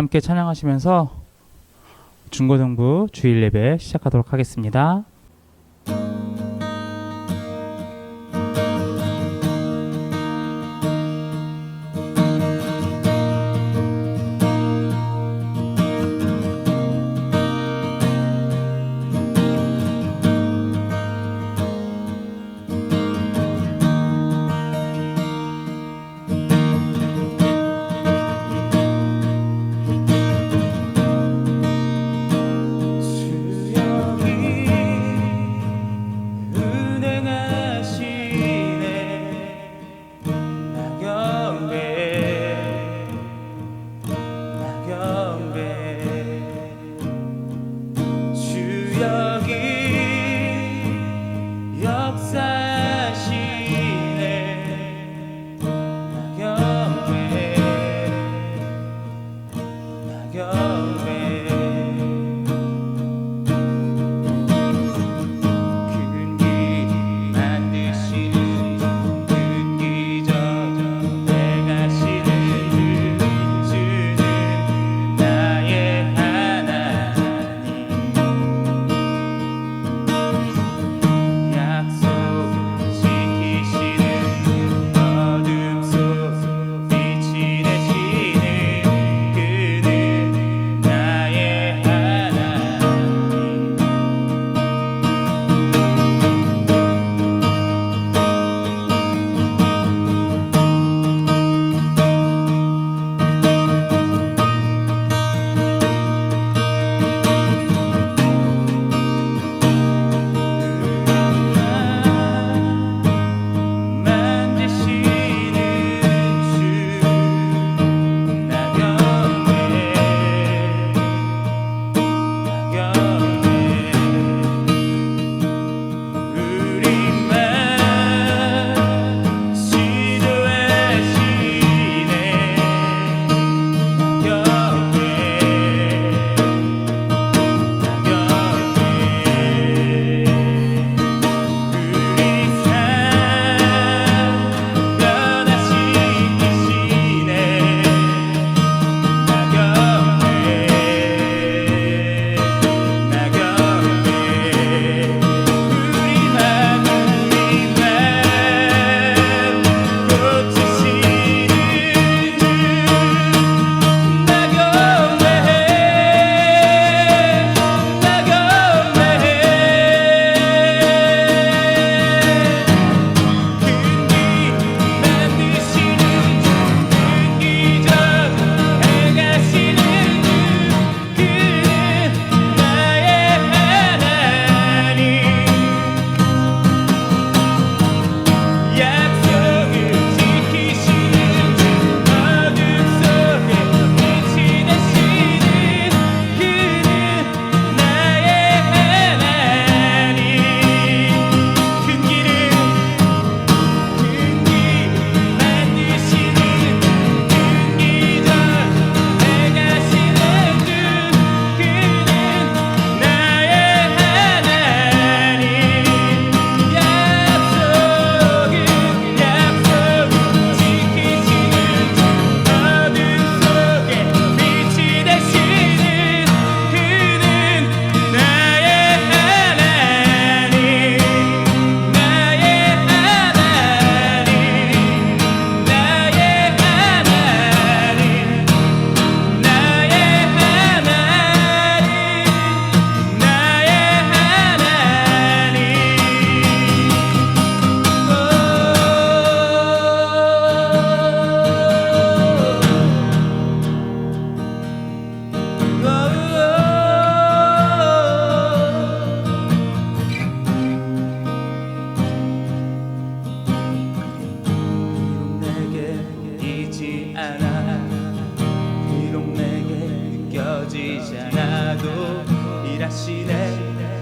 함께 찬양하시면서 중고등부 주일 예배 시작하도록 하겠습니다.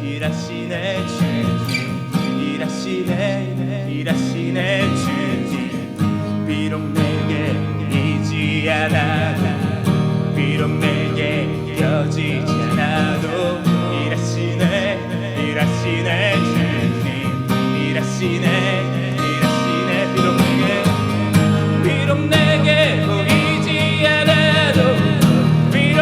일하시네 주님, 일하시네 주님. 비록 내게 이지 않아도, 비록 내게 껴지지 않아도 일하시네 주님, 일하시네 비록 내게 보이지 않아도, 비록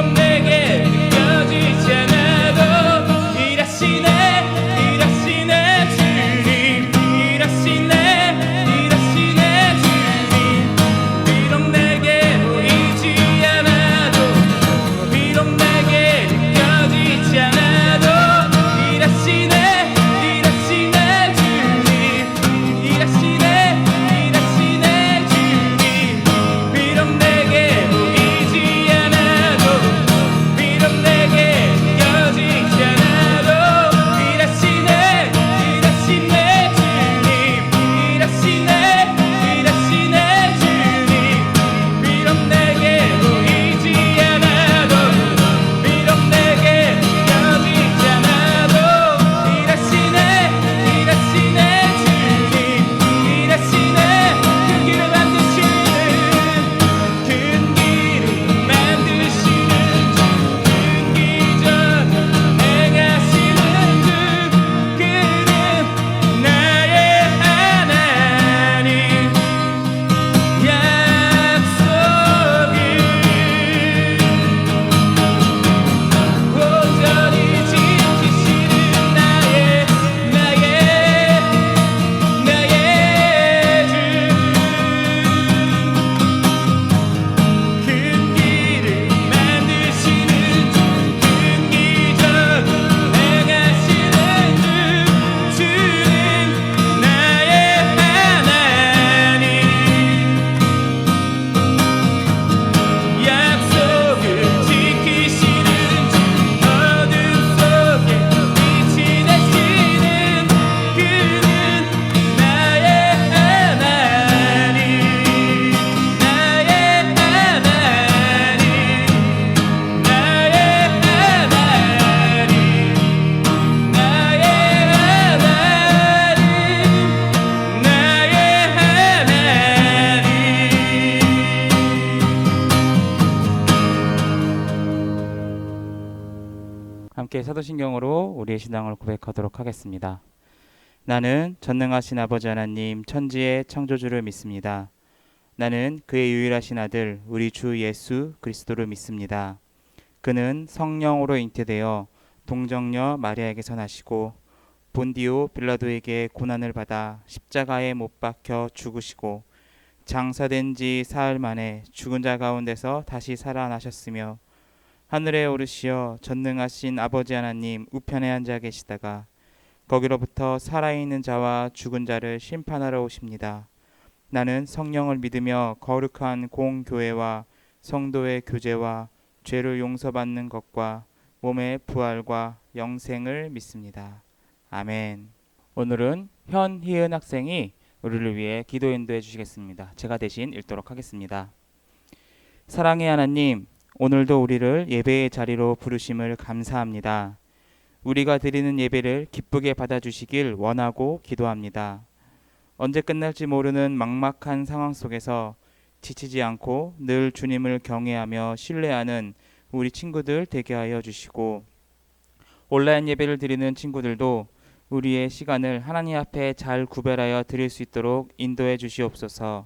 함께 사도신경으로 우리의 신앙을 고백하도록 하겠습니다. 나는 전능하신 아버지 하나님 천지의 창조주를 믿습니다. 나는 그의 유일하신 아들 우리 주 예수 그리스도를 믿습니다. 그는 성령으로 잉태되어 동정녀 마리아에게서 나시고 본디오 빌라도에게 고난을 받아 십자가에 못 박혀 죽으시고 장사된 지 사흘 만에 죽은 자 가운데서 다시 살아나셨으며 하늘에 오르시어 전능하신 아버지 하나님 우편에 앉아 계시다가 거기로부터 살아있는 자와 죽은 자를 심판하러 오십니다. 나는 성령을 믿으며 거룩한 공교회와 성도의 교제와 죄를 용서받는 것과 몸의 부활과 영생을 믿습니다. 아멘. 오늘은 현희은 학생이 우리를 위해 기도 인도해 주시겠습니다. 제가 대신 읽도록 하겠습니다. 사랑의 하나님, 오늘도 우리를 예배의 자리로 부르심을 감사합니다. 우리가 드리는 예배를 기쁘게 받아주시길 원하고 기도합니다. 언제 끝날지 모르는 막막한 상황 속에서 지치지 않고 늘 주님을 경외하며 신뢰하는 우리 친구들 되게 하여 주시고 온라인 예배를 드리는 친구들도 우리의 시간을 하나님 앞에 잘 구별하여 드릴 수 있도록 인도해 주시옵소서.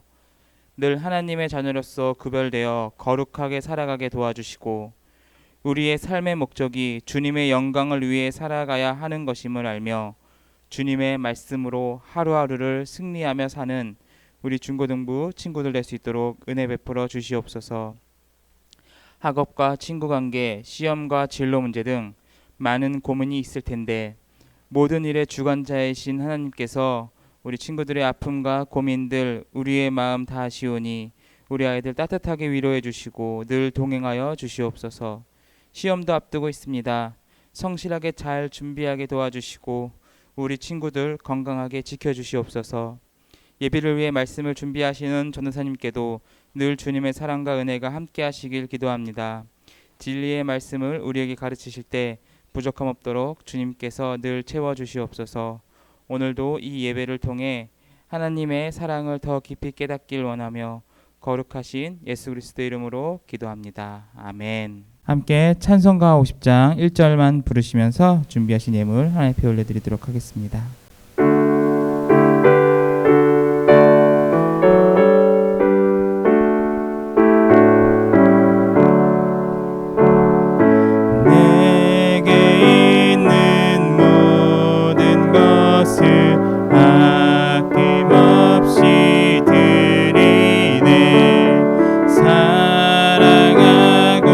늘 하나님의 자녀로서 구별되어 거룩하게 살아가게 도와주시고 우리의 삶의 목적이 주님의 영광을 위해 살아가야 하는 것임을 알며 주님의 말씀으로 하루하루를 승리하며 사는 우리 중고등부 친구들 될 수 있도록 은혜 베풀어 주시옵소서. 학업과 친구관계, 시험과 진로 문제 등 많은 고민이 있을 텐데 모든 일의 주관자이신 하나님께서 우리 친구들의 아픔과 고민들 우리의 마음 다 아시오니 우리 아이들 따뜻하게 위로해 주시고 늘 동행하여 주시옵소서. 시험도 앞두고 있습니다. 성실하게 잘 준비하게 도와주시고 우리 친구들 건강하게 지켜주시옵소서. 예비를 위해 말씀을 준비하시는 전도사님께도 늘 주님의 사랑과 은혜가 함께 하시길 기도합니다. 진리의 말씀을 우리에게 가르치실 때 부족함 없도록 주님께서 늘 채워주시옵소서. 오늘도 이 예배를 통해 하나님의 사랑을 더 깊이 깨닫길 원하며 거룩하신 예수 그리스도 이름으로 기도합니다. 아멘. 함께 찬송가 50장 1절만 부르시면서 준비하신 예물 하나님 앞에 올려드리도록 하겠습니다. 내게 있는 모든 것을 아낌없이 드리네. 사랑하고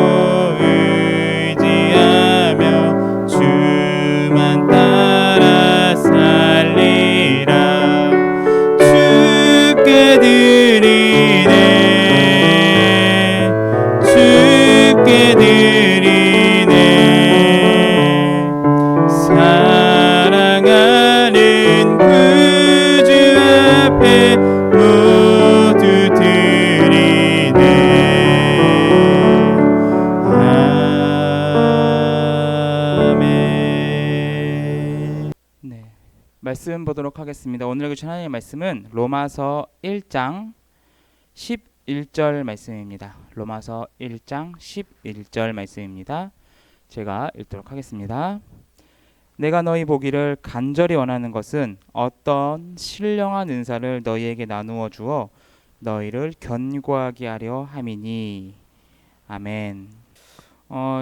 의지하며 주만 따라 살리라. 주께 드리네. 주께 드리네. 사랑하는 구주 앞에 모두 드리네. 아멘. 네, 말씀 보도록 하겠습니다. 오늘 주신 하나님의 말씀은 로마서 1장 11절 말씀입니다. 로마서 1장 11절 말씀입니다. 제가 읽도록 하겠습니다. 내가 너희 보기를 간절히 원하는 것은 어떤 신령한 은사를 너희에게 나누어 주어 너희를 견고하게 하려 함이니. 아멘.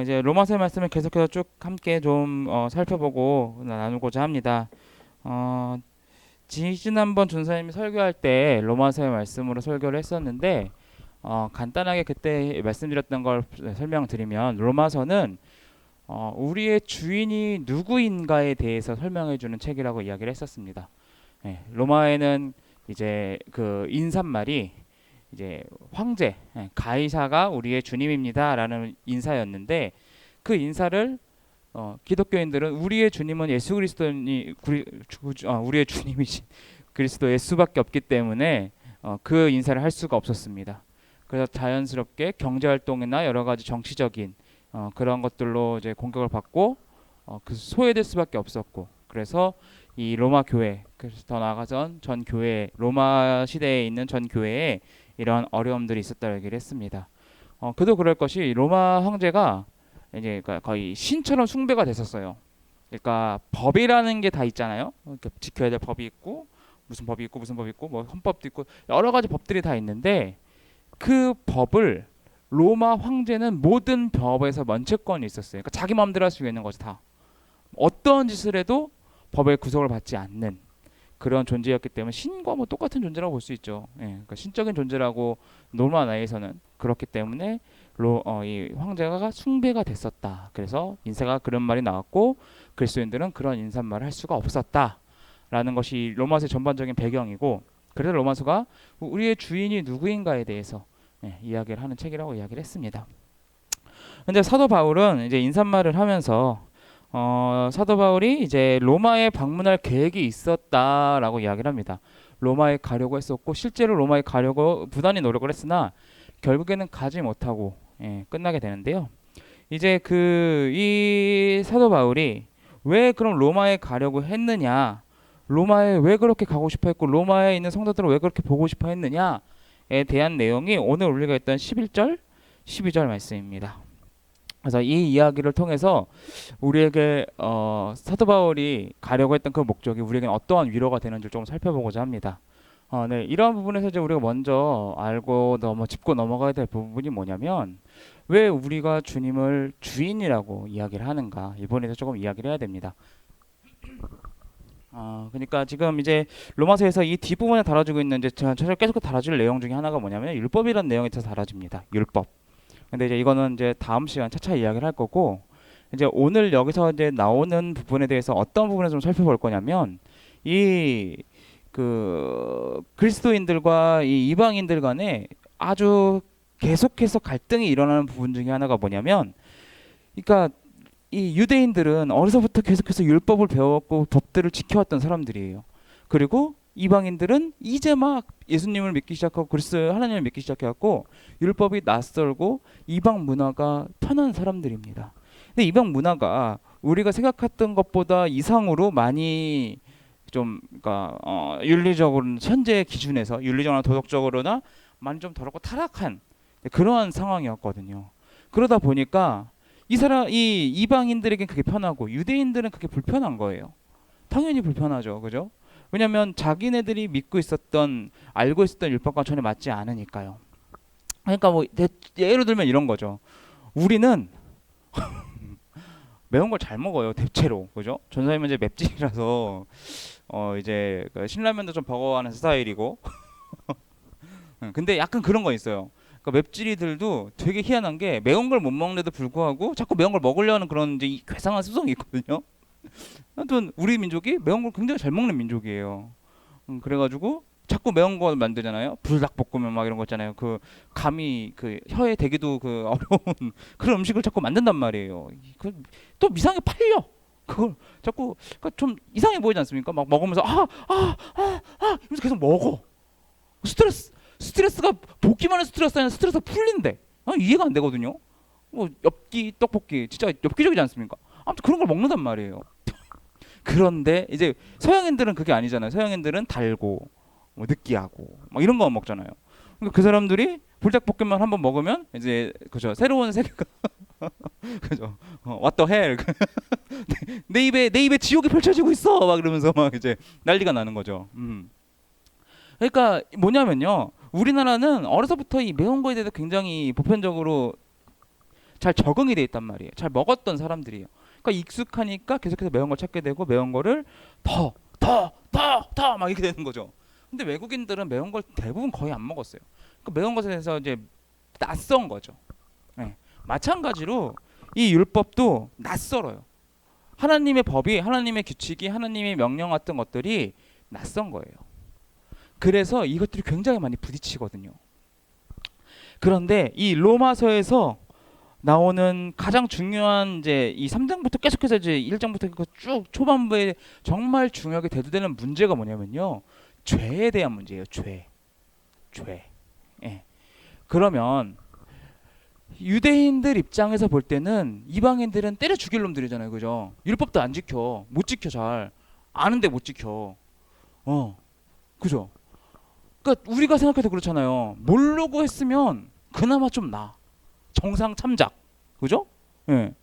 이제 로마서의 말씀을 계속해서 쭉 함께 좀 살펴보고 나누고자 합니다. 지난번 준사님이 설교할 때 로마서의 말씀으로 설교를 했었는데 간단하게 그때 말씀드렸던 걸 설명드리면 로마서는 우리의 주인이 누구인가에 대해서 설명해주는 책이라고 이야기를 했었습니다. 로마에는 이제 그 인사말이 이제 황제, 가이사가 우리의 주님입니다라는 인사였는데 그 인사를 기독교인들은 우리의 주님은 예수 그리스도니 우리의 주님이신 그리스도 예수밖에 없기 때문에 그 인사를 할 수가 없었습니다. 그래서 자연스럽게 경제 활동이나 여러 가지 정치적인 그런 것들로 이제 공격을 받고 그 소외될 수밖에 없었고, 그래서 이 로마 교회, 그래서 더 나아가선 전 교회, 로마 시대에 있는 전 교회에 이런 어려움들이 있었다고 얘기를 했습니다. 그도 그럴 것이 로마 황제가 이제 그러니까 거의 신처럼 숭배가 됐었어요. 그러니까 법이라는 게 다 있잖아요. 이렇게 지켜야 될 법이 있고 무슨 법이 있고 무슨 법이 있고 뭐 헌법도 있고 여러 가지 법들이 다 있는데 그 법을 로마 황제는 모든 법에서 면책권이 있었어요. 그러니까 자기 마음대로 할 수 있는 거지 다. 어떤 짓을 해도 법의 구속을 받지 않는 그런 존재였기 때문에 신과 뭐 똑같은 존재라고 볼 수 있죠. 예, 그러니까 신적인 존재라고 로마 나라에서는 그렇기 때문에 이 황제가 숭배가 됐었다. 그래서 인사가 그런 말이 나왔고 그리스도인들은 그런 인사말을 할 수가 없었다라는 것이 로마서의 전반적인 배경이고 그래서 로마서가 우리의 주인이 누구인가에 대해서 이야기를 하는 책이라고 이야기를 했습니다. 근데 사도 바울은 이제 인사말을 하면서 사도 바울이 이제 로마에 방문할 계획이 있었다라고 이야기를 합니다. 로마에 가려고 했었고 실제로 로마에 가려고 부단히 노력을 했으나 결국에는 가지 못하고 끝나게 되는데요. 이제 이 사도 바울이 왜 그럼 로마에 가려고 했느냐, 로마에 왜 그렇게 가고 싶어 했고 로마에 있는 성도들을 왜 그렇게 보고 싶어 했느냐에 대한 내용이 오늘 우리가 했던 11절, 12절 말씀입니다. 그래서 이 이야기를 통해서 우리에게 사도 바울이 가려고 했던 그 목적이 우리에게 어떠한 위로가 되는지 좀 살펴보고자 합니다. 네, 이러한 부분에서 이제 우리가 먼저 알고 짚고 넘어가야 될 부분이 뭐냐면 왜 우리가 주님을 주인이라고 이야기를 하는가 이 부분에서 조금 이야기를 해야 됩니다. 그러니까 지금 이제 로마서에서 이 뒷부분에 다뤄지고 있는 이제 제가 계속 다뤄질 내용 중에 하나가 뭐냐면 율법이라는 내용에 대해서 다뤄집니다. 율법. 근데 이제 이거는 이제 다음 시간 차차 이야기를 할 거고 이제 오늘 여기서 이제 나오는 부분에 대해서 어떤 부분을 좀 살펴볼 거냐면 이 그리스도인들과 이 이방인들 간에 아주 계속해서 갈등이 일어나는 부분 중에 하나가 뭐냐면 그러니까 이 유대인들은 어려서부터 계속해서 율법을 배웠고 법들을 지켜왔던 사람들이에요. 그리고 이방인들은 이제 막 예수님을 믿기 시작하고 그리스도 하나님을 믿기 시작해갖고 율법이 낯설고 이방 문화가 편한 사람들입니다. 근데 이방 문화가 우리가 생각했던 것보다 이상으로 많이 좀 그러니까 윤리적으로는 현재 기준에서 윤리적으로나 도덕적으로나 많이 좀 더럽고 타락한 그러한 상황이었거든요. 그러다 보니까 이 이방인들에겐 그게 편하고 유대인들은 그게 불편한 거예요. 당연히 불편하죠, 그죠? 왜냐하면 자기네들이 알고 있었던 율법과 전혀 맞지 않으니까요. 그러니까 뭐 예를 들면 이런 거죠. 우리는 매운 걸 잘 먹어요, 대체로, 그죠? 전사님은 이제 맵찔이라서 이제 신라면도 좀 버거워하는 스타일이고, 근데 약간 그런 거 있어요. 그러니까 맵찔이들도 되게 희한한 게 매운 걸 못 먹는데도 불구하고 자꾸 매운 걸 먹으려는 그런 이제 괴상한 습성이 있거든요. 하여튼 우리 민족이 매운 걸 굉장히 잘 먹는 민족이에요. 그래가지고 자꾸 매운 거 만들잖아요. 불닭볶음면 막 이런 거 있잖아요. 감이 혀에 대기도 어려운 그런 음식을 자꾸 만든단 말이에요. 또 이상하게 팔려. 그걸 자꾸 좀 이상해 보이지 않습니까? 막 먹으면서 이러면서 계속 먹어. 스트레스가 볶기만 해도 스트레스가 아니라 스트레스가 풀린대. 이해가 안 되거든요. 뭐 엽기 떡볶이 진짜 엽기적이지 않습니까? 아무튼 그런 걸 먹는단 말이에요. 그런데 이제 서양인들은 그게 아니잖아요. 서양인들은 달고 뭐 느끼하고 막 이런 거 먹잖아요. 그러니까 그 사람들이 불닭볶음면 한번 먹으면 이제 그죠 새로운 세계가 그죠 what the hell 내 입에 지옥이 펼쳐지고 있어 막 이러면서 막 이제 난리가 나는 거죠. 그러니까 뭐냐면요, 우리나라는 어려서부터 이 매운 거에 대해서 굉장히 보편적으로 잘 적응이 돼 있단 말이에요. 잘 먹었던 사람들이에요. 그러니까 익숙하니까 계속해서 매운 걸 찾게 되고 매운 거를 더 막 이렇게 되는 거죠. 근데 외국인들은 매운 걸 대부분 거의 안 먹었어요. 그러니까 매운 것에 대해서 이제 낯선 거죠. 네. 마찬가지로 이 율법도 낯설어요. 하나님의 법이, 하나님의 규칙이, 하나님의 명령 같은 것들이 낯선 거예요. 그래서 이것들이 굉장히 많이 부딪히거든요. 그런데 이 로마서에서 나오는 가장 중요한 이제 이 3장부터 계속해서 이제 1장부터 쭉 초반부에 정말 중요하게 대두되는 문제가 뭐냐면요, 죄에 대한 문제예요. 죄. 예. 그러면 유대인들 입장에서 볼 때는 이방인들은 때려 죽일 놈들이잖아요, 그죠? 율법도 안 지켜, 못 지켜, 잘 아는데 못 지켜. 그죠? 그러니까 우리가 생각해도 그렇잖아요. 모르고 했으면 그나마 좀 정상 참작, 그죠? 예.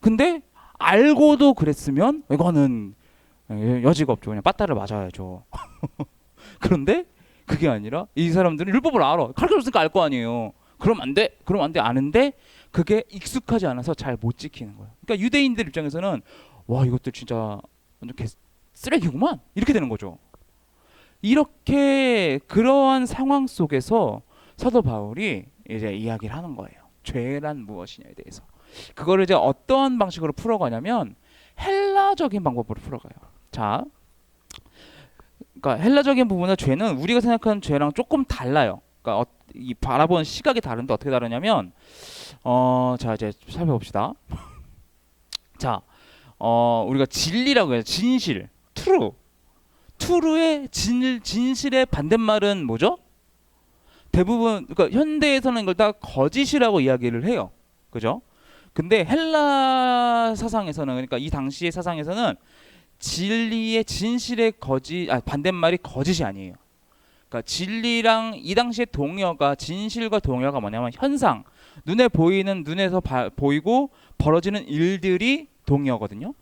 근데 알고도 그랬으면 이거는 여지가 없죠. 그냥 빠따를 맞아야죠. 그런데 그게 아니라 이 사람들은 율법을 알아. 가르쳐줬으니까 알 거 아니에요. 그럼 안 돼. 그럼 안 돼. 아는데 그게 익숙하지 않아서 잘 못 지키는 거예요. 그러니까 유대인들 입장에서는 와 이것들 진짜 완전 쓰레기구만 이렇게 되는 거죠. 이렇게 그러한 상황 속에서 사도 바울이 이제 이야기를 하는 거예요. 죄란 무엇이냐에 대해서. 그거를 이제 어떠한 방식으로 풀어가냐면 헬라적인 방법으로 풀어가요. 자, 그러니까 헬라적인 부분은 죄는 우리가 생각하는 죄랑 조금 달라요. 그러니까 이 바라보는 시각이 다른데 어떻게 다르냐면 자 이제 살펴봅시다. 자, 우리가 진리라고 해요. 진실, true의 진실의 반대말은 뭐죠? 대부분 그러니까 현대에서는 이걸 다 거짓이라고 이야기를 해요. 그죠? 근데 헬라 사상에서는 그러니까 이 당시의 사상에서는 진리의 진실의 반대말이 거짓이 아니에요. 그러니까 진리랑 이 당시의 동의어가 진실과 동의어가 뭐냐면 현상, 눈에 보이는 눈에서 보이고 벌어지는 일들이 동의어거든요.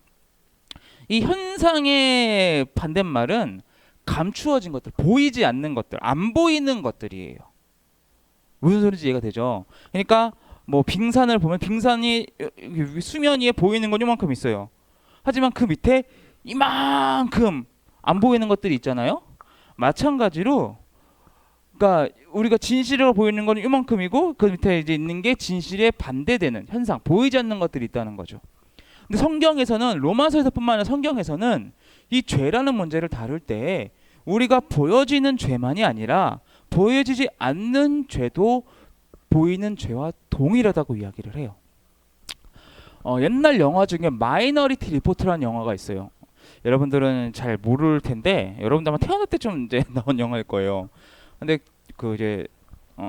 이 현상의 반대말은 감추어진 것들, 보이지 않는 것들, 안 보이는 것들이에요. 무슨 소리인지 이해가 되죠? 그러니까 뭐 빙산을 보면 빙산이 수면 위에 보이는 건 요만큼 있어요. 하지만 그 밑에 이만큼 안 보이는 것들이 있잖아요. 마찬가지로 그러니까 우리가 진실이라고 보이는 건 이만큼이고 그 밑에 이제 있는 게 진실에 반대되는 현상, 보이지 않는 것들이 있다는 거죠. 근데 성경에서는 로마서에서뿐만 아니라 성경에서는 이 죄라는 문제를 다룰 때 우리가 보여지는 죄만이 아니라 보여지지 않는 죄도 보이는 죄와 동일하다고 이야기를 해요. 옛날 영화 중에 마이너리티 리포트라는 영화가 있어요. 여러분들은 잘 모를 텐데 여러분들 아마 태어날 때쯤 이제 나온 영화일 거예요. 근데 그 이제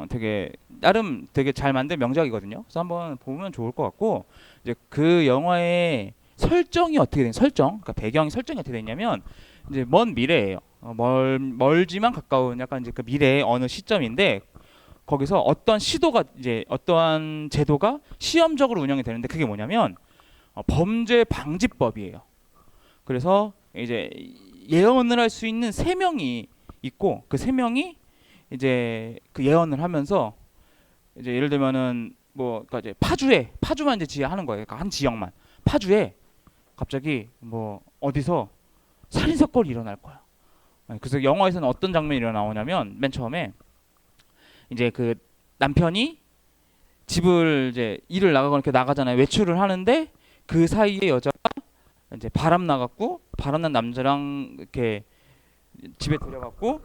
되게 나름 되게 잘 만든 명작이거든요. 그래서 한번 보면 좋을 것 같고 이제 그 영화의 설정이 어떻게 된 그러니까 배경 설정이 어떻게 됐냐면 이제 먼 미래예요. 멀지만 가까운 약간 이제 그 미래의 어느 시점인데 거기서 어떤 시도가 이제 어떠한 제도가 시험적으로 운영이 되는데 그게 뭐냐면 범죄 방지법이에요. 그래서 이제 예언을 할 수 있는 3명이 있고 그 3명이 이제 그 예언을 하면서 이제 예를 들면은 뭐 그러니까 이제 파주만 이제 하는 거예요. 그러니까 한 지역만 파주에 갑자기 뭐 어디서 살인 사건이 일어날 거야. 그래서 영화에서는 어떤 장면이 나오냐면 맨 처음에 이제 그 남편이 집을 이제 일을 나가거나 이렇게 나가잖아요. 외출을 하는데 그 사이에 여자가 이제 바람난 남자랑 이렇게 집에 들어갔고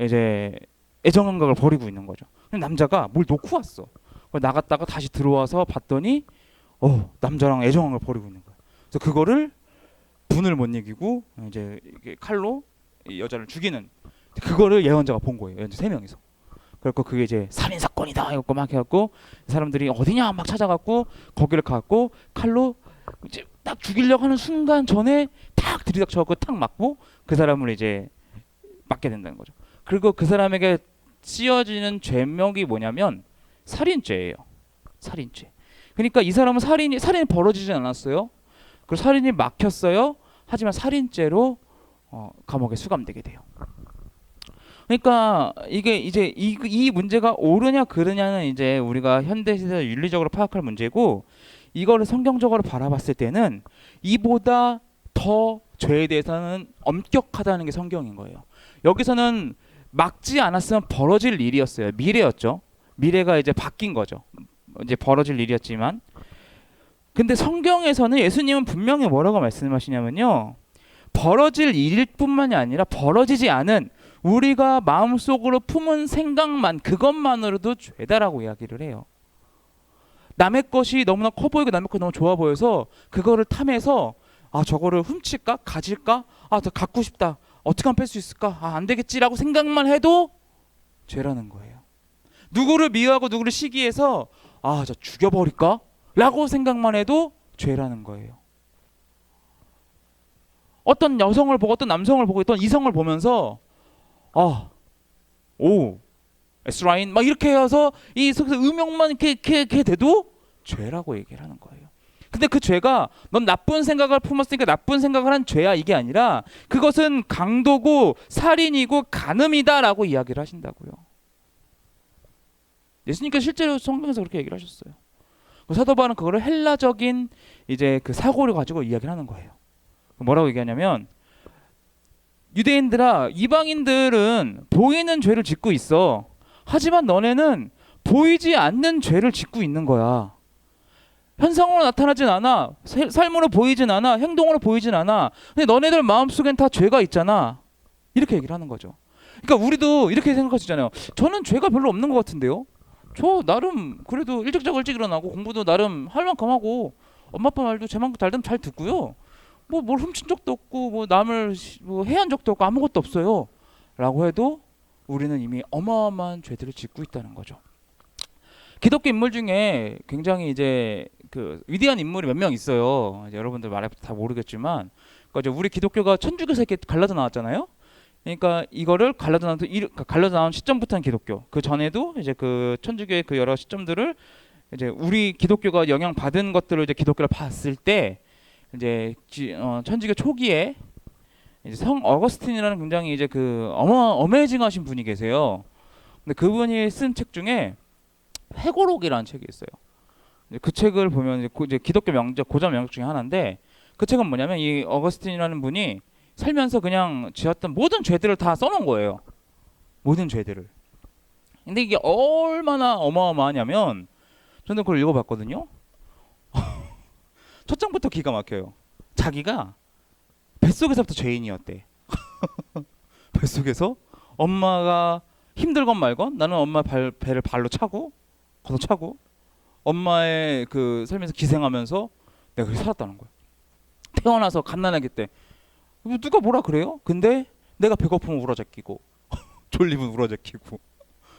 이제 애정감각을 벌이고 있는 거죠. 근데 남자가 뭘 놓고 왔어. 나갔다가 다시 들어와서 봤더니 남자랑 애정감을 벌이고 있는 거야. 그래서 그거를 분을 못 이기고 이제 칼로 이 여자를 죽이는 그거를 예언자가 본 거예요. 예언자 3명이서. 그래서 그게 이제 살인 사건이다 이거 막 해갖고 사람들이 어디냐 막 찾아갖고 거기를 갔고 칼로 이제 딱 죽이려고 하는 순간 전에 탁 들이닥쳐갖고 탁 맞고 그 사람을 이제 맞게 된다는 거죠. 그리고 그 사람에게 씌워지는 죄명이 뭐냐면 살인죄예요. 살인죄. 그러니까 이 사람은 살인이 벌어지지 않았어요. 그리고 살인이 막혔어요. 하지만 살인죄로 감옥에 수감되게 돼요. 그러니까 이게 이제 이 문제가 옳으냐 그르냐는 이제 우리가 현대 시대에서 윤리적으로 파악할 문제고 이거를 성경적으로 바라봤을 때는 이보다 더 죄에 대해서는 엄격하다는 게 성경인 거예요. 여기서는 막지 않았으면 벌어질 일이었어요. 미래였죠. 미래가 이제 바뀐 거죠. 이제 벌어질 일이었지만 근데 성경에서는 예수님은 분명히 뭐라고 말씀하시냐면요. 벌어질 일일 뿐만이 아니라 벌어지지 않은 우리가 마음속으로 품은 생각만 그것만으로도 죄다라고 이야기를 해요. 남의 것이 너무나 커 보이고 남의 것이 너무 좋아 보여서 그거를 탐해서 저거를 훔칠까? 가질까? 더 갖고 싶다. 어떻게 하면 뺄 수 있을까? 안 되겠지라고 생각만 해도 죄라는 거예요. 누구를 미워하고 누구를 시기해서 저 죽여버릴까? 라고 생각만 해도 죄라는 거예요. 어떤 여성을 보고 어떤 남성을 보고 어떤 이성을 보면서 에스라인 막 이렇게 해서 이 속에서 음욕만 이렇게 돼도 죄라고 얘기를 하는 거예요. 근데 그 죄가 넌 나쁜 생각을 품었으니까 나쁜 생각을 한 죄야 이게 아니라 그것은 강도고 살인이고 간음이다라고 이야기를 하신다고요. 예수님께서 실제로 성경에서 그렇게 얘기를 하셨어요. 사도 바울은 그거를 헬라적인 이제 그 사고를 가지고 이야기를 하는 거예요. 뭐라고 얘기하냐면 유대인들아 이방인들은 보이는 죄를 짓고 있어. 하지만 너네는 보이지 않는 죄를 짓고 있는 거야. 현상으로 나타나진 않아. 삶으로 보이진 않아. 행동으로 보이진 않아. 근데 너네들 마음속엔 다 죄가 있잖아. 이렇게 얘기를 하는 거죠. 그러니까 우리도 이렇게 생각할 수 있잖아요. 저는 죄가 별로 없는 것 같은데요. 저 나름 그래도 일찍 자고 일찍 일어나고 공부도 나름 할 만큼 하고 엄마 아빠 말도 제 만큼 잘 듣고요. 뭐 뭘 훔친 적도 없고 뭐 남을 뭐 해한 적도 없고 아무것도 없어요. 라고 해도 우리는 이미 어마어마한 죄들을 짓고 있다는 거죠. 기독교 인물 중에 굉장히 이제 그 위대한 인물이 몇 명 있어요. 이제 여러분들 말해도 다 모르겠지만, 그러니까 이제 우리 기독교가 천주교에서 이렇게 갈라져 나왔잖아요. 그러니까 이거를 갈라져 나온 시점부터는 기독교. 그 전에도 이제 그 천주교의 그 여러 시점들을 이제 우리 기독교가 영향 받은 것들을 이제 기독교를 봤을 때 이제 천주교 초기에 이제 성 어거스틴이라는 굉장히 이제 그 어메이징하신 분이 계세요. 근데 그분이 쓴 책 중에 회고록이라는 책이 있어요. 그 책을 보면 이제 기독교 명작 고전 명작 중에 하나인데 그 책은 뭐냐면 이 어거스틴이라는 분이 살면서 그냥 지었던 모든 죄들을 다 써놓은 거예요. 모든 죄들을. 근데 이게 얼마나 어마어마하냐면 저는 그걸 읽어봤거든요. 첫 장부터 기가 막혀요. 자기가 뱃속에서부터 죄인이었대. 뱃속에서 엄마가 힘들건 말건 나는 엄마 배를 발로 차고 걷어차고 엄마의 그 삶에서 기생하면서 내가 그렇게 살았다는 거야. 태어나서 갓난아기 때 누가 뭐라 그래요? 근데 내가 배고프면 울어제끼고 졸리면 울어제끼고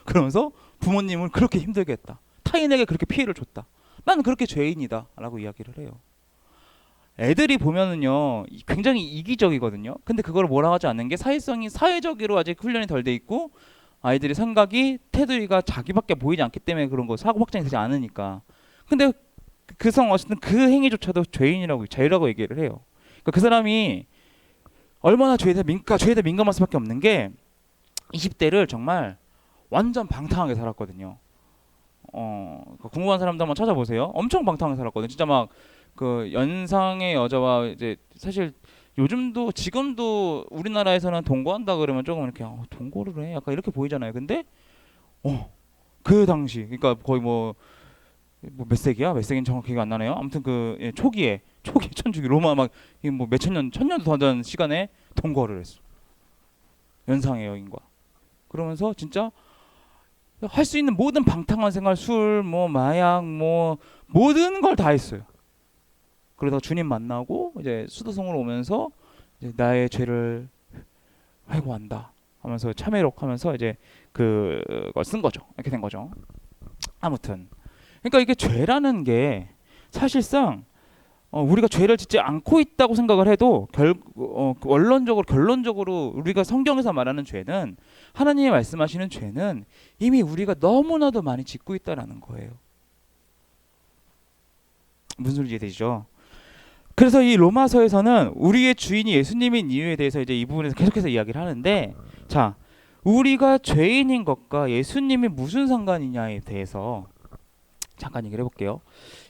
그러면서 부모님을 그렇게 힘들게 했다. 타인에게 그렇게 피해를 줬다. 나는 그렇게 죄인이다 라고 이야기를 해요. 애들이 보면은요 굉장히 이기적이거든요. 근데 그걸 뭐라 하지 않는 게 사회적으로 아직 훈련이 덜 돼 있고 아이들의 생각이 테두리가 자기밖에 보이지 않기 때문에 그런 거 사고 확장이 되지 않으니까. 근데 그 어쨌든 그 행위조차도 죄라고 얘기를 해요. 그러니까 그 사람이 얼마나 죄에 대해 민감할 수밖에 없는 게 20대를 정말 완전 방탕하게 살았거든요. 궁금한 사람들 한번 찾아보세요. 엄청 방탕하게 살았거든요. 진짜 막 그 연상의 여자와 이제 사실 요즘도 지금도 우리나라에서는 동거한다 그러면 조금 이렇게 동거를 해 약간 이렇게 보이잖아요. 근데 그 당시 그러니까 거의 뭐 몇 세기야? 몇 세기는 정확히 기억 안 나네요. 아무튼 그 초기에 천주교 로마 막 뭐 몇천 년 천년도 더 전 시간에 동거를 했어. 연상의 여인과. 그러면서 진짜 할 수 있는 모든 방탕한 생활, 술, 뭐 마약, 뭐 모든 걸 다 했어요. 그러다가 주님 만나고 이제 수도성으로 오면서 이제 나의 죄를 회고한다 하면서 참회록하면서 이제 그걸 쓴 거죠. 이렇게 된 거죠. 아무튼 그러니까 이게 죄라는 게 사실상 우리가 죄를 짓지 않고 있다고 생각을 해도 결론적으로 우리가 성경에서 말하는 죄는 하나님이 말씀하시는 죄는 이미 우리가 너무나도 많이 짓고 있다라는 거예요. 무슨 소리 이해되시죠? 그래서 이 로마서에서는 우리의 주인이 예수님인 이유에 대해서 이제 이 부분에서 계속해서 이야기를 하는데, 자, 우리가 죄인인 것과 예수님이 무슨 상관이냐에 대해서 잠깐 얘기를 해볼게요.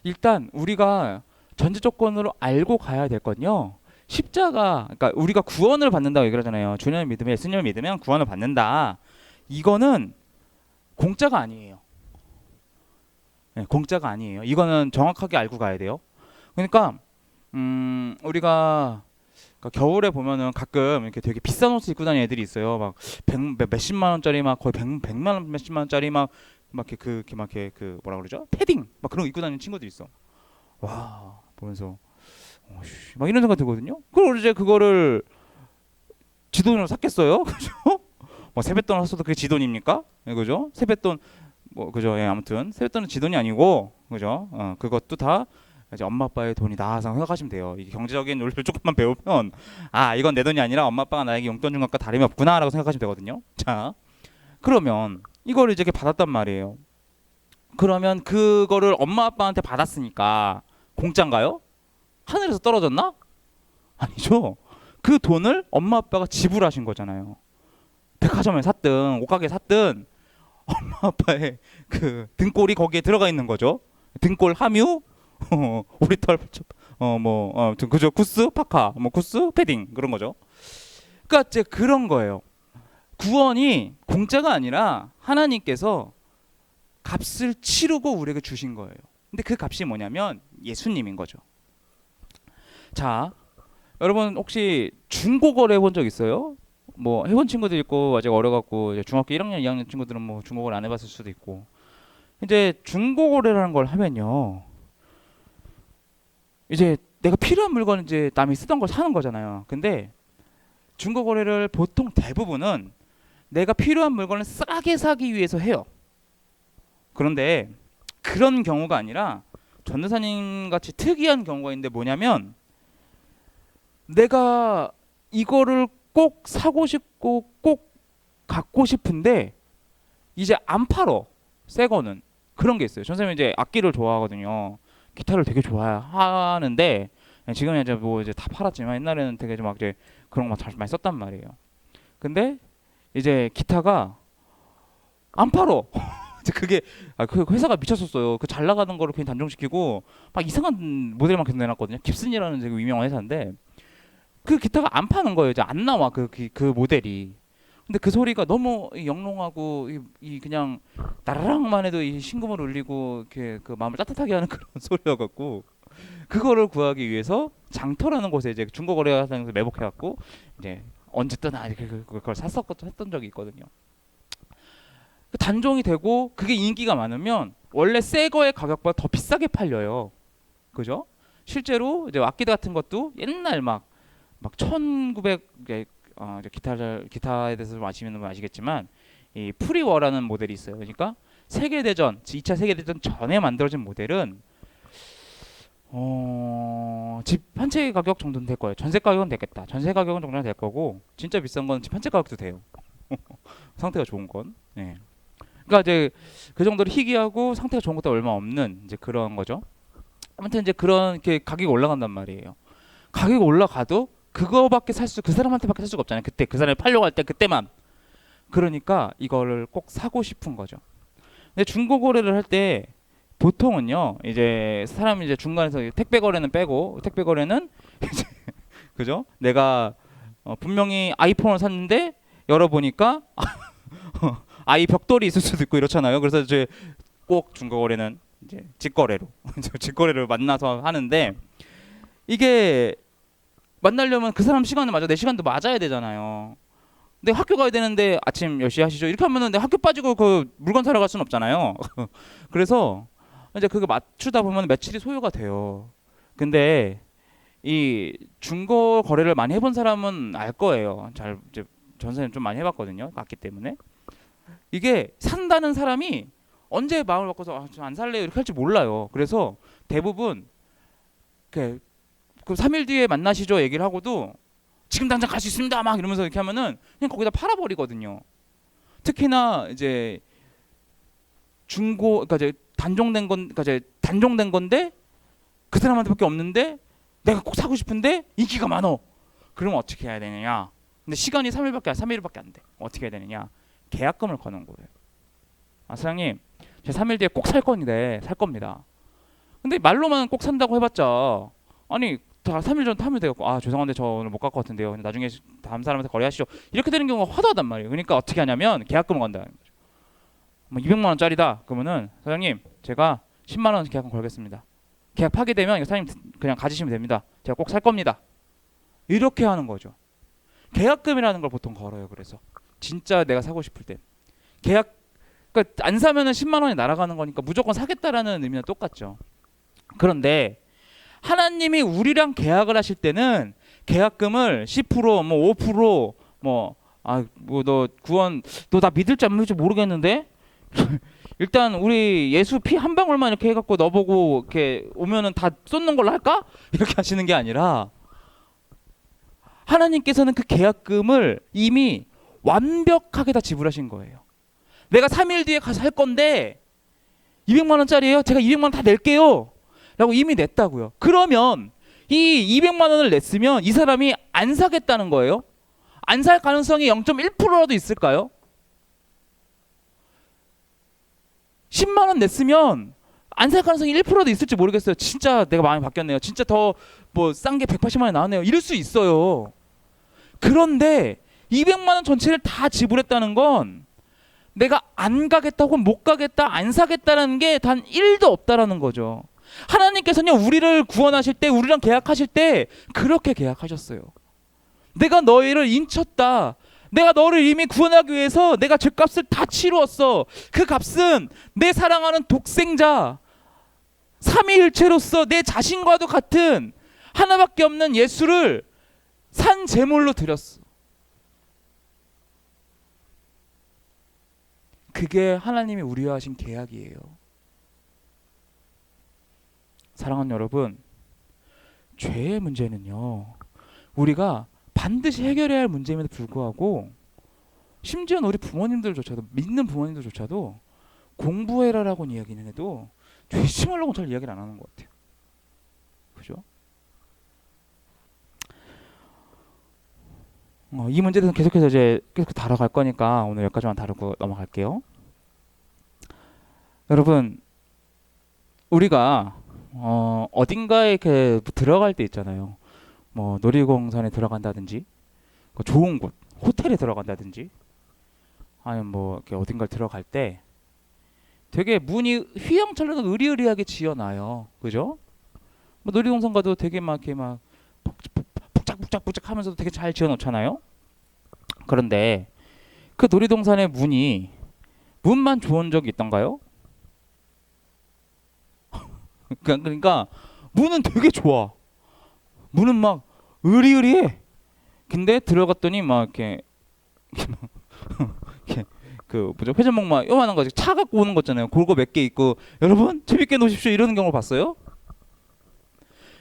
일단 우리가 전제 조건으로 알고 가야 될 건요. 십자가, 그러니까 우리가 구원을 받는다고 얘기를 하잖아요. 주님을 믿으면, 예수님을 믿으면 구원을 받는다. 이거는 공짜가 아니에요. 네, 공짜가 아니에요. 이거는 정확하게 알고 가야 돼요. 그러니까 우리가 겨울에 보면은 가끔 이렇게 되게 비싼 옷을 입고 다니는 애들이 있어요. 막 몇십만 원짜리 막 거의 100만 원, 몇십만 원짜리 막 이렇게 그 뭐라 그러죠? 패딩 막 그런 거 입고 다니는 친구들 있어. 와, 보면서 막 이런 생각 들거든요. 그리고 이제 그거를 지 돈으로 샀겠어요? 그죠? 뭐 세뱃돈 샀어도 그게 지 돈입니까? 네, 그죠? 세뱃돈 뭐 그죠? 예, 아무튼 세뱃돈은 지 돈이 아니고 그죠? 그것도 다 이제 엄마 아빠의 돈이 나와서 생각하시면 돼요. 이 경제적인 논리를 조금만 배우면 이건 내 돈이 아니라 엄마 아빠가 나에게 용돈 준 것과 다름이 없구나라고 생각하시면 되거든요. 자, 그러면 이거를 이제 받았단 말이에요. 그러면 그거를 엄마 아빠한테 받았으니까 공짜인가요? 하늘에서 떨어졌나? 아니죠. 그 돈을 엄마 아빠가 지불하신 거잖아요. 백화점에 샀든 옷가게 샀든 엄마 아빠의 그 등골이 거기에 들어가 있는 거죠. 등골 함유, 오리털, 그죠, 구스 파카, 뭐 구스 패딩 그런 거죠. 그러니까 이제 그런 거예요. 구원이 공짜가 아니라 하나님께서 값을 치르고 우리에게 주신 거예요. 근데 그 값이 뭐냐면 예수님인 거죠. 자, 여러분 혹시 중고거래 해본 적 있어요? 뭐 해본 친구들 있고 아직 어려갖고 이제 중학교 1학년, 2학년 친구들은 뭐 중고거래 안 해봤을 수도 있고. 이제 중고거래라는 걸 하면요, 이제 내가 필요한 물건 이제 남이 쓰던 걸 사는 거잖아요. 근데 중고거래를 보통 대부분은 내가 필요한 물건을 싸게 사기 위해서 해요. 그런데 그런 경우가 아니라 전도사님 같이 특이한 경우가 있는데 뭐냐면 내가 이거를 꼭 사고 싶고 꼭 갖고 싶은데 이제 안 팔어. 새 거는. 그런 게 있어요. 전도사님 이제 악기를 좋아하거든요. 기타를 되게 좋아하는데 지금은 이제 뭐 이제 다 팔았지만 옛날에는 되게 막 이제 그런 거 잘 많이 썼단 말이에요. 근데 이제 기타가 안 팔어. 그게 그 회사가 미쳤었어요. 그 잘 나가는 거를 그냥 단종시키고 막 이상한 모델만 계속 내놨거든요. 깁슨이라는 되게 유명한 회사인데 그 기타가 안 파는 거예요. 이제 안 나와 그 모델이. 근데 그 소리가 너무 영롱하고 이 그냥 나라랑만 해도 이 신금을 울리고 이렇게 그 마음을 따뜻하게 하는 그런 소리여갖고 그거를 구하기 위해서 장터라는 곳에 이제 중고거래하는 매복해갖고 이제 언제 뜨나 그걸 했던 적이 있거든요. 단종이 되고 그게 인기가 많으면 원래 새 거의 가격보다 더 비싸게 팔려요. 그죠? 실제로 이제 악기 같은 것도 옛날 막 1900 이제 기타에 대해서 좀 아시는 분 아시겠지만 이 프리워라는 모델이 있어요. 그러니까 세계대전, 2차 세계대전 전에 만들어진 모델은 집 한 채 가격 정도는 될 거예요. 전세 가격은 되겠다. 전세 가격은 정도는 될 거고 진짜 비싼 건 집 한 채 가격도 돼요. 상태가 좋은 건. 네. 그러니까 이제 그 정도로 희귀하고 상태가 좋은 것도 얼마 없는 이제 그런 거죠. 아무튼 이제 그런 이렇게 가격이 올라간단 말이에요. 가격이 올라가도 그거밖에 그 사람한테밖에 살 수가 없잖아요. 그때 그 사람이 팔려고 할 때 그때만. 그러니까 이거를 꼭 사고 싶은 거죠. 근데 중고 거래를 할 때 보통은요, 이제 사람이 이제 중간에서 택배 거래는 빼고 택배 거래는 이제 그죠? 내가 분명히 아이폰을 샀는데 열어보니까 아이 벽돌이 있을 수도 있고 이렇잖아요. 그래서 이제 꼭 중고 거래는 이제 직거래로 직거래를 만나서 하는데 이게 만나려면 그 사람 시간을 맞아 내 시간도 맞아야 되잖아요. 근데 학교 가야 되는데 아침 10시 하시죠. 이렇게 하면은 내 학교 빠지고 그 물건 사러 갈 수는 없잖아요. 그래서 이제 그거 맞추다 보면 며칠이 소요가 돼요. 근데 이 중고 거래를 많이 해본 사람은 알 거예요. 잘 이제 전선생님 좀 많이 해봤거든요. 맞기 때문에 이게 산다는 사람이 언제 마음을 바꿔서 안 살래요 이렇게 할지 몰라요. 그래서 대부분 그 3일 뒤에 만나시죠 얘기를 하고도 지금 당장 갈 수 있습니다 막 이러면서 이렇게 하면은 그냥 거기다 팔아버리거든요. 특히나 이제 그러니까 이제 단종된 건데 그 사람한테밖에 없는데 내가 꼭 사고 싶은데 인기가 많어. 그러면 어떻게 해야 되느냐? 근데 시간이 3일밖에 안 돼. 어떻게 해야 되느냐? 계약금을 거는 거예요. 사장님, 제가 3일 뒤에 꼭 살 겁니다. 근데 말로만 꼭 산다고 해봤자 아니 다 3일 전 타면 되고 죄송한데 저 오늘 못 갈 것 같은데요. 나중에 다음 사람한테 거래하시죠. 이렇게 되는 경우가 화두하단 말이에요. 그러니까 어떻게 하냐면 계약금을 건다는 거죠. 뭐 200만 원짜리다. 그러면은 사장님 제가 10만 원 계약금 걸겠습니다. 계약 파기되면 사장님 그냥 가지시면 됩니다. 제가 꼭 살 겁니다. 이렇게 하는 거죠. 계약금이라는 걸 보통 걸어요. 그래서 진짜 내가 사고 싶을 때 그러니까 안 사면은 10만 원이 날아가는 거니까 무조건 사겠다라는 의미는 똑같죠. 그런데 하나님이 우리랑 계약을 하실 때는 계약금을 10% 뭐 5% 너 구원 너 나 믿을지 안 믿을지 모르겠는데 일단 우리 예수 피 한 방울만 이렇게 해갖고 너 보고 이렇게 오면은 다 쏟는 걸로 할까? 이렇게 하시는 게 아니라 하나님께서는 그 계약금을 이미 완벽하게 다 지불하신 거예요. 내가 3일 뒤에 가서 할 건데 200만 원짜리예요. 제가 200만 원 다 낼게요. 라고 이미 냈다고요. 그러면 이 200만 원을 냈으면 이 사람이 안 사겠다는 거예요? 안 살 가능성이 0.1%라도 있을까요? 10만 원 냈으면 안 살 가능성이 1%도 있을지 모르겠어요. 진짜 내가 마음이 바뀌었네요. 진짜 더 뭐 싼 게 180만 원이 나왔네요. 이럴 수 있어요. 그런데 200만 원 전체를 다 지불했다는 건 내가 안 가겠다 혹은 못 가겠다 안 사겠다라는 게 단 1도 없다라는 거죠. 하나님께서는요, 우리를 구원하실 때, 우리랑 계약하실 때 그렇게 계약하셨어요. 내가 너희를 인쳤다. 내가 너를 이미 구원하기 위해서 내가 죄값을 다 치루었어. 그 값은 내 사랑하는 독생자 삼위일체로서 내 자신과도 같은 하나밖에 없는 예수를 산 제물로 드렸어. 그게 하나님이 우리와 하신 계약이에요. 사랑하는 여러분, 죄의 문제는요, 우리가 반드시 해결해야 할 문제임에도 불구하고 심지어 우리 부모님들조차도, 믿는 부모님들조차도 공부해라라고 이야기는 해도 죄 심으려고 잘 이야기를 안 하는 것 같아요. 그죠? 이 문제에 대해서 계속해서 이제 계속 다뤄갈 거니까 오늘 여기까지만 다루고 넘어갈게요. 여러분, 우리가 어딘가에 이렇게 들어갈 때 있잖아요. 뭐 놀이공원에 들어간다든지, 좋은 곳, 호텔에 들어간다든지, 아니면 뭐 이렇게 어딘가 들어갈 때 되게 문이 휘황찬란하게 으리으리하게 지어놔요. 그죠? 뭐 놀이동산 가도 되게 막 이렇게 막 북작북작 하면서도 되게 잘 지어놓잖아요. 그런데 그 놀이동산의 문만 좋은 적이 있던가요? 그러니까 문은 되게 좋아. 문은 막 으리으리해. 근데 들어갔더니 막 이렇게 그 뭐죠, 회전목 막 요만한 거 차 갖고 오는 거 있잖아요. 골고 몇 개 있고. 여러분 재밌게 노십시오 이러는 경우를 봤어요?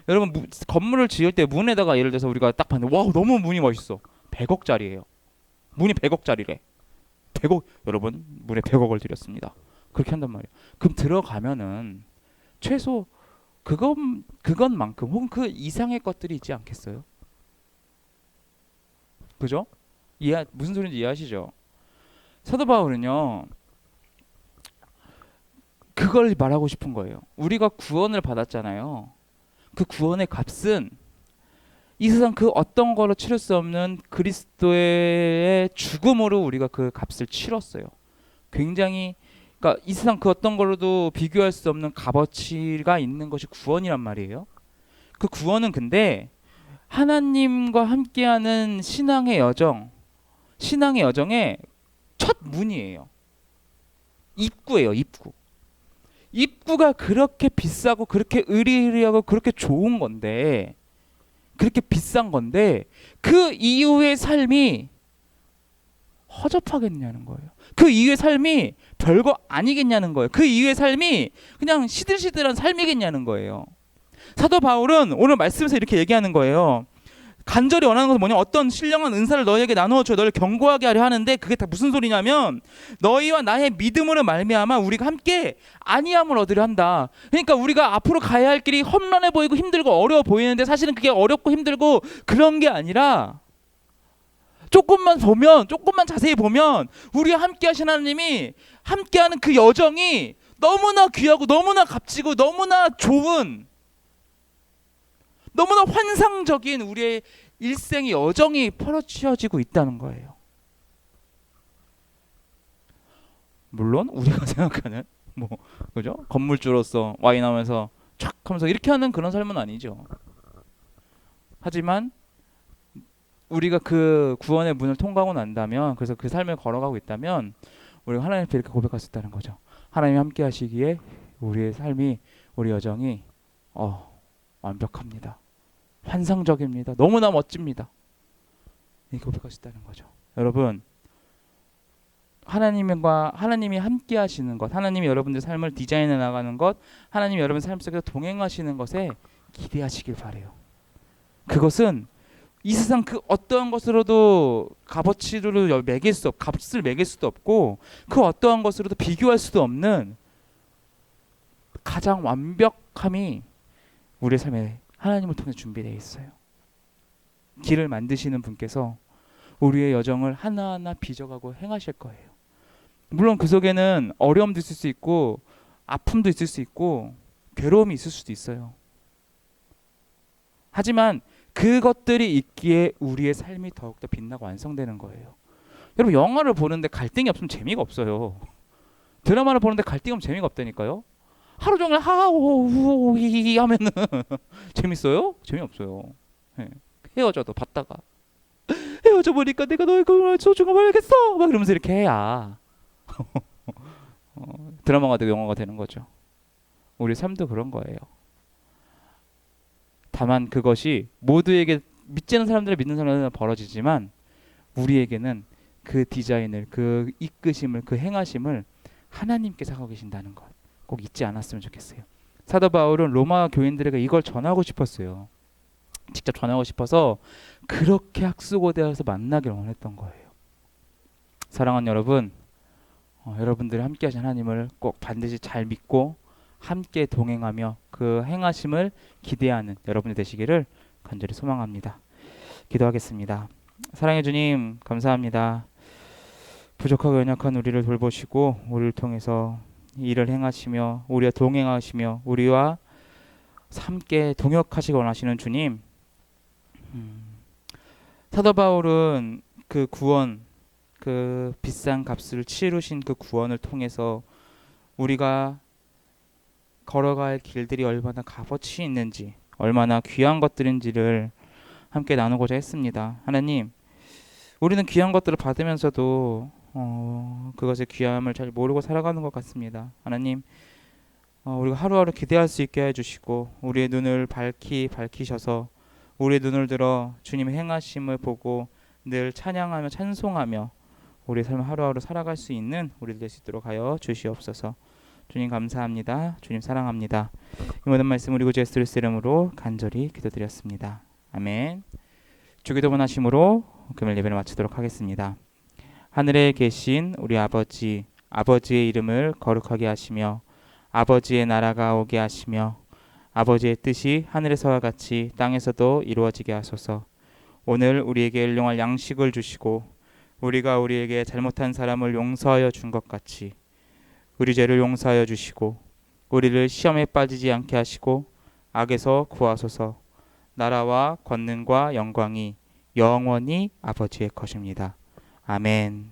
여러분 건물을 지을 때 문에다가 예를 들어서 우리가 딱 봤는데 와 너무 문이 멋있어. 100억짜리예요. 문이 100억짜리래. 100억, 여러분 문에 100억을 드렸습니다. 그렇게 한단 말이에요. 그럼 들어가면은 최소 그것만큼 혹은 그 이상의 것들이 있지 않겠어요? 그죠? 무슨 소리인지 이해하시죠? 사도 바울은요, 그걸 말하고 싶은 거예요. 우리가 구원을 받았잖아요. 그 구원의 값은 이 세상 그 어떤 거로 치를 수 없는 그리스도의 죽음으로 우리가 그 값을 치렀어요. 굉장히, 그러니까 이 세상 그 어떤 걸로도 비교할 수 없는 값어치가 있는 것이 구원이란 말이에요. 그 구원은 근데 하나님과 함께하는 신앙의 여정의 첫 문이에요. 입구예요, 입구. 입구가 그렇게 비싸고 그렇게 의리의리하고 그렇게 좋은 건데, 그렇게 비싼 건데 그 이후의 삶이 허접하겠냐는 거예요. 그 이후의 삶이 별거 아니겠냐는 거예요. 그 이후의 삶이 그냥 시들시들한 삶이겠냐는 거예요. 사도 바울은 오늘 말씀에서 이렇게 얘기하는 거예요. 간절히 원하는 것은 뭐냐? 어떤 신령한 은사를 너희에게 나누어 줘 너를 견고하게 하려 하는데, 그게 다 무슨 소리냐면 너희와 나의 믿음으로 말미암아 우리가 함께 안위함을 얻으려 한다. 그러니까 우리가 앞으로 가야 할 길이 험난해 보이고 힘들고 어려워 보이는데 사실은 그게 어렵고 힘들고 그런 게 아니라, 조금만 자세히 보면 우리와 함께 하신 하나님이 함께하는 그 여정이 너무나 귀하고 너무나 값지고 너무나 좋은, 너무나 환상적인 우리의 일생의 여정이 펼쳐지고 있다는 거예요. 물론 우리가 생각하는 그죠? 건물주로서 와인하면서 촥 하면서 이렇게 하는 그런 삶은 아니죠. 하지만 우리가 그 구원의 문을 통과하고 난다면, 그래서 그 삶을 걸어가고 있다면 우리가 하나님 앞에 이렇게 고백할 수 있다는 거죠. 하나님이 함께 하시기에 우리의 삶이, 우리 여정이 완벽합니다. 환상적입니다. 너무나 멋집니다. 이렇게 고백할 수 있다는 거죠. 여러분, 하나님이 함께 하시는 것, 하나님이 여러분들 삶을 디자인해 나가는 것, 하나님이 여러분 삶 속에서 동행하시는 것에 기대하시길 바래요. 그것은 이 세상 그 어떠한 것으로도 값을 매길 수도 없고 그 어떠한 것으로도 비교할 수도 없는 가장 완벽함이 우리의 삶에 하나님을 통해 준비되어 있어요. 길을 만드시는 분께서 우리의 여정을 하나하나 빚어가고 행하실 거예요. 물론 그 속에는 어려움도 있을 수 있고 아픔도 있을 수 있고 괴로움이 있을 수도 있어요. 하지만 그것들이 있기에 우리의 삶이 더욱더 빛나고 완성되는 거예요. 여러분, 영화를 보는데 갈등이 없으면 재미가 없어요. 드라마를 보는데 갈등이 없으면 재미가 없다니까요. 하루 종일 하오우이 하면은 재밌어요? 재미없어요. 예. 헤어져도 봤다가 헤어져 보니까 내가 너의 그 소중함을 알겠어 막 이러면서 이렇게 해야 드라마가 되고 영화가 되는 거죠. 우리 삶도 그런 거예요. 다만 그것이 모두에게 믿지 않는 사람들을 믿는 사람들은 벌어지지만 우리에게는 그 디자인을, 그 이끄심을, 그 행하심을 하나님께서 하고 계신다는 것 꼭 잊지 않았으면 좋겠어요. 사도 바울은 로마 교인들에게 이걸 전하고 싶었어요. 직접 전하고 싶어서 그렇게 학수고대에서 만나기를 원했던 거예요. 사랑하는 여러분, 여러분들이 함께 하신 하나님을 꼭 반드시 잘 믿고 함께 동행하며 그 행하심을 기대하는 여러분이 되시기를 간절히 소망합니다. 기도하겠습니다. 사랑해 주님, 감사합니다. 부족하고 연약한 우리를 돌보시고 우리를 통해서 일을 행하시며 우리와 동행하시며 우리와 함께 동역하시기 원하시는 주님, 사도 바울은 그 구원, 그 비싼 값을 치르신 그 구원을 통해서 우리가 걸어갈 길들이 얼마나 값어치 있는지, 얼마나 귀한 것들인지를 함께 나누고자 했습니다. 하나님, 우리는 귀한 것들을 받으면서도 그것의 귀함을 잘 모르고 살아가는 것 같습니다. 하나님, 우리가 하루하루 기대할 수 있게 해주시고 우리의 눈을 밝히셔서 우리의 눈을 들어 주님의 행하심을 보고 늘 찬양하며 찬송하며 우리의 삶을 하루하루 살아갈 수 있는 우리들 될 수 있도록 하여 주시옵소서. 주님 감사합니다. 주님 사랑합니다. 이 모든 말씀 우리 구주 예수 그리스도의 이름으로 간절히 기도드렸습니다. 아멘. 주기도문 하심으로 금요일 예배를 마치도록 하겠습니다. 하늘에 계신 우리 아버지, 아버지의 이름을 거룩하게 하시며 아버지의 나라가 오게 하시며 아버지의 뜻이 하늘에서와 같이 땅에서도 이루어지게 하소서. 오늘 우리에게 일용할 양식을 주시고 우리가 우리에게 잘못한 사람을 용서하여 준 것 같이 우리 죄를 용서하여 주시고 우리를 시험에 빠지지 않게 하시고 악에서 구하소서. 나라와 권능과 영광이 영원히 아버지의 것입니다. 아멘.